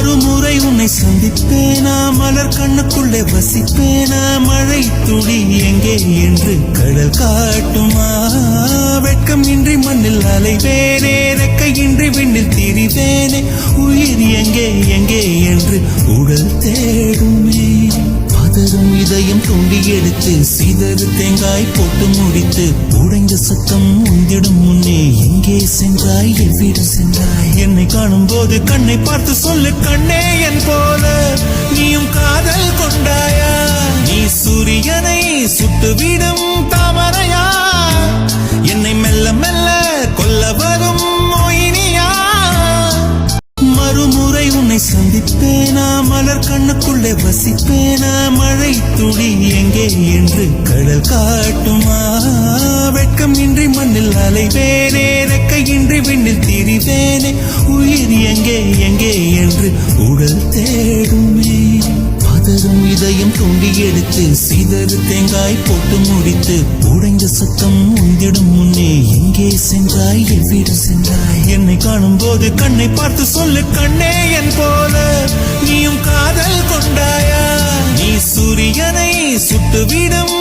மறுமுறை உன்னை சந்திப்பேனா, மலர் கண்ணுக்குள்ளே வசிப்பேனா, மழை துளி எங்கே என்று கடல் காட்டுமா, வெட்கம் இன்றி மண்ணில் அலைவேனே, ரெக்கையின்றி விண்ணில் திரிவேனே, உயிர் எங்கே எங்கே என்று உடல் தேடுமே, பதறும் இதயம் தூண்டி எடுத்து சிதறு தேங்காய் போட்டு முடித்து உடைந்த சத்தம் உந்திடும் முன்னே எங்கே சென்றாய், எவ்விடம் சென்றாய், என்னை காணும் போது கண்ணை பார்த்து சொல்லு கண்ணே என் போல நீயும் காதல் கொண்டாயா, நீ சூரியனை சுட்டுவிடும் தாமரையா, என்னை மெல்ல மெல்ல கொல்ல வரும் மோகினியா, மறுமுறை உன்னை சந்திப்பேனா, மலர் கண்ணுக்குள்ளே வசிப்பேனா, மழை துளி எங்கே என்று கடல் காட்டுமா, வெட்கம் இன்றி மண்ணில் அலைவேனே, ரெக்கையின்றி விண்ணில் திரிவேனே, உயிர் எங்கே எங்கே என்று உடல் தேடுமே, பதறும் இதயம் தூண்டி எடுத்து சிதறு தேங்காய் போட்டு முடித்து உடைந்த சத்தம் உந்திடும் முன்னே எங்கே சென்றாய், எவ்விடம் சென்றாய், என்னை காணும் போது கண்ணை பார்த்து சொல்லு கண்ணே என் போல நீயும் காதல் கொண்டாயா, நீ சூரியனை சுட்டுவிடும்